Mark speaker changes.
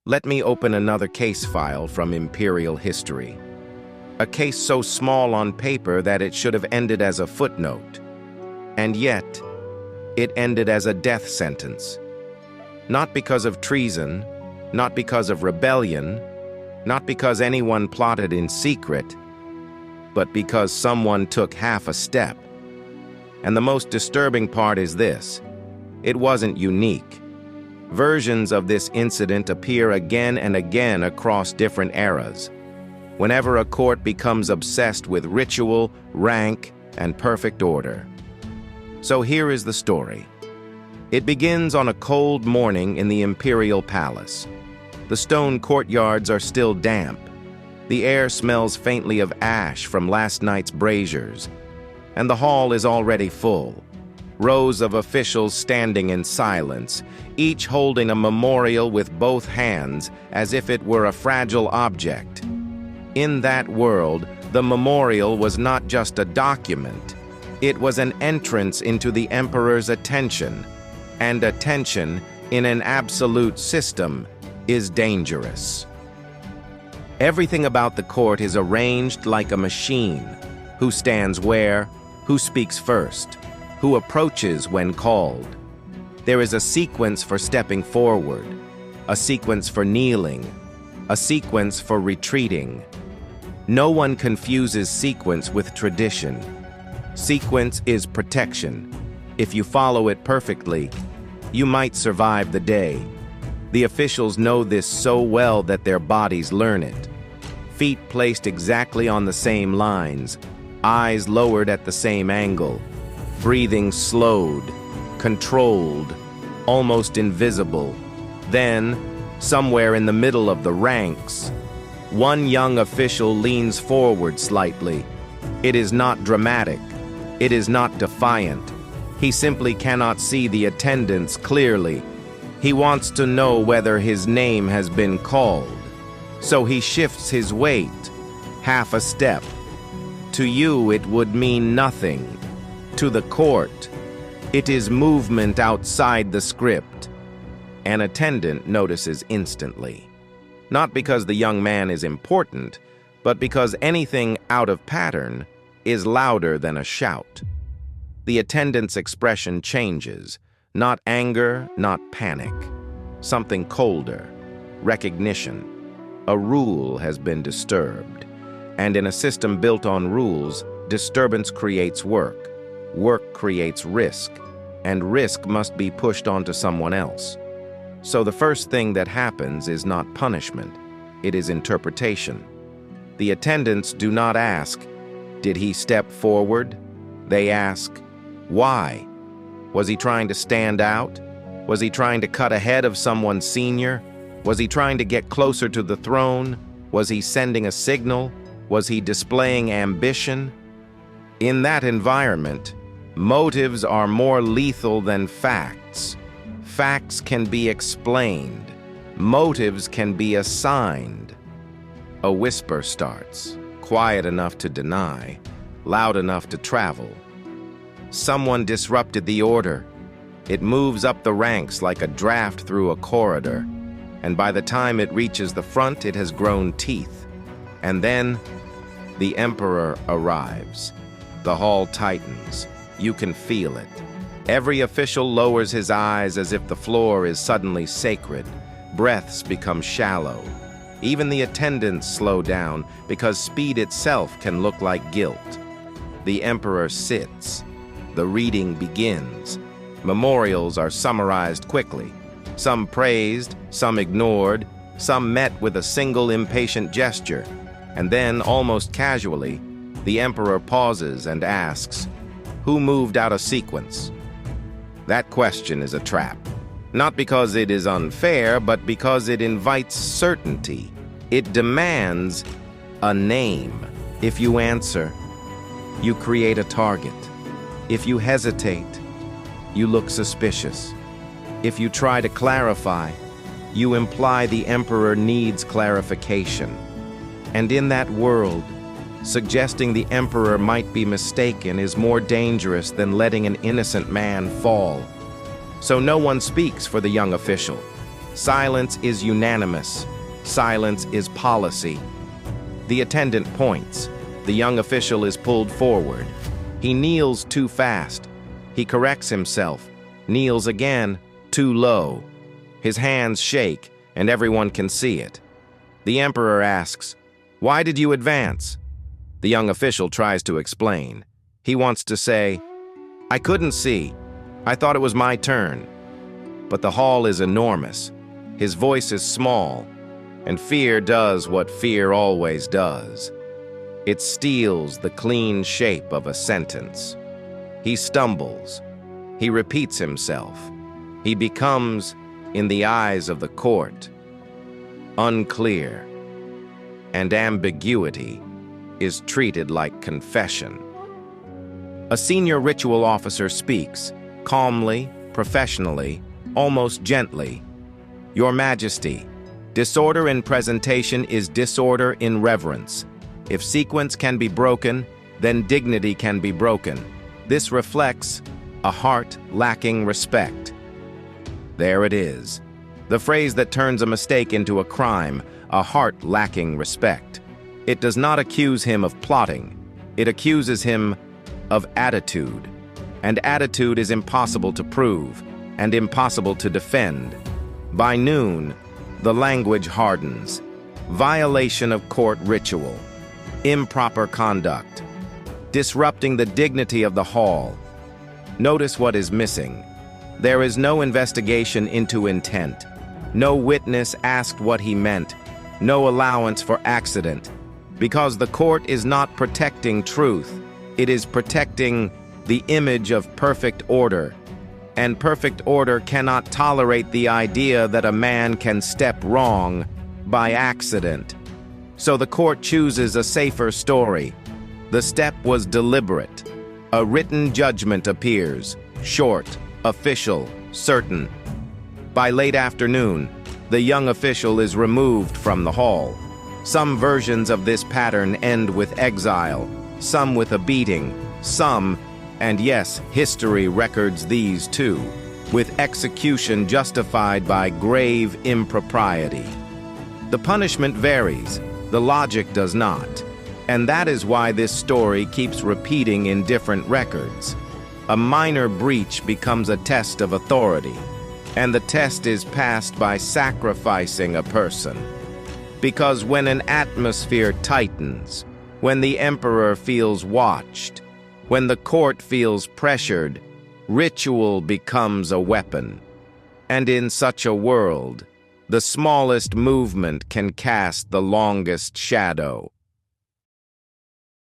Speaker 1: Let me open another case file from Imperial history. A case so small on paper that it should have ended as a footnote. And yet, it ended as a death sentence. Not because of treason, not because of rebellion, not because anyone plotted in secret, but because someone took half a step. And the most disturbing part is this: it wasn't unique. Versions of this incident appear again and again across different eras. Whenever a court becomes obsessed with ritual, rank, and perfect order. So here is the story. It begins on a cold morning in the Imperial Palace. The stone courtyards are still damp. The air smells faintly of ash from last night's braziers, and the hall is already full. Rows of officials standing in silence, each holding a memorial with both hands as if it were a fragile object. In that world, the memorial was not just a document. It was an entrance into the emperor's attention, and attention in an absolute system is dangerous. Everything about the court is arranged like a machine. Who stands where, who speaks first, who approaches when called. There is a sequence for stepping forward, a sequence for kneeling, a sequence for retreating. No one confuses sequence with tradition. Sequence is protection. If you follow it perfectly, you might survive the day. The officials know this so well that their bodies learn it. Feet placed exactly on the same lines, eyes lowered at the same angle, breathing slowed, controlled, almost invisible. Then, somewhere in the middle of the ranks, one young official leans forward slightly. It is not dramatic. It is not defiant. He simply cannot see the attendants clearly. He wants to know whether his name has been called. So he shifts his weight, half a step. To you, it would mean nothing. To the court, it is movement outside the script. An attendant notices instantly. Not because the young man is important, but because anything out of pattern is louder than a shout. The attendant's expression changes, not anger, not panic. Something colder, recognition. A rule has been disturbed, and in a system built on rules, disturbance creates work. Work creates risk, and risk must be pushed onto someone else. So the first thing that happens is not punishment, it is interpretation. The attendants do not ask, "Did he step forward?" They ask, "Why? Was he trying to stand out? Was he trying to cut ahead of someone senior? Was he trying to get closer to the throne? Was he sending a signal? Was he displaying ambition?" In that environment, motives are more lethal than facts. Facts can be explained. Motives can be assigned. A whisper starts, quiet enough to deny, loud enough to travel. Someone disrupted the order. It moves up the ranks like a draft through a corridor, and by the time it reaches the front, it has grown teeth. And then, the emperor arrives. The hall tightens. You can feel it. Every official lowers his eyes as if the floor is suddenly sacred. Breaths become shallow. Even the attendants slow down because speed itself can look like guilt. The emperor sits. The reading begins. Memorials are summarized quickly. Some praised, some ignored, some met with a single impatient gesture. And then, almost casually, the emperor pauses and asks, "Who moved out of sequence?" That question is a trap. Not because it is unfair, but because it invites certainty. It demands a name. If you answer, you create a target. If you hesitate, you look suspicious. If you try to clarify, you imply the emperor needs clarification. And in that world, suggesting the emperor might be mistaken is more dangerous than letting an innocent man fall. So no one speaks for the young official. Silence is unanimous. Silence is policy. The attendant points. The young official is pulled forward. He kneels too fast. He corrects himself, kneels again, too low. His hands shake, and everyone can see it. The emperor asks, "Why did you advance?" The young official tries to explain. He wants to say, "I couldn't see. I thought it was my turn." But the hall is enormous. His voice is small, and fear does what fear always does. It steals the clean shape of a sentence. He stumbles. He repeats himself. He becomes, in the eyes of the court, unclear. And ambiguity is treated like confession. A senior ritual officer speaks, calmly, professionally, almost gently. "Your Majesty, disorder in presentation is disorder in reverence. If sequence can be broken, then dignity can be broken. This reflects a heart lacking respect." There it is. The phrase that turns a mistake into a crime, a heart lacking respect. It does not accuse him of plotting. It accuses him of attitude. And attitude is impossible to prove and impossible to defend. By noon, the language hardens. Violation of court ritual. Improper conduct. Disrupting the dignity of the hall. Notice what is missing. There is no investigation into intent. No witness asked what he meant. No allowance for accident. Because the court is not protecting truth. It is protecting the image of perfect order. And perfect order cannot tolerate the idea that a man can step wrong by accident. So the court chooses a safer story. The step was deliberate. A written judgment appears, short, official, certain. By late afternoon, the young official is removed from the hall. Some versions of this pattern end with exile, some with a beating, some, and yes, history records these too, with execution justified by grave impropriety. The punishment varies, the logic does not. And that is why this story keeps repeating in different records. A minor breach becomes a test of authority, and the test is passed by sacrificing a person. Because when an atmosphere tightens, when the emperor feels watched, when the court feels pressured, ritual becomes a weapon. And in such a world, the smallest movement can cast the longest shadow.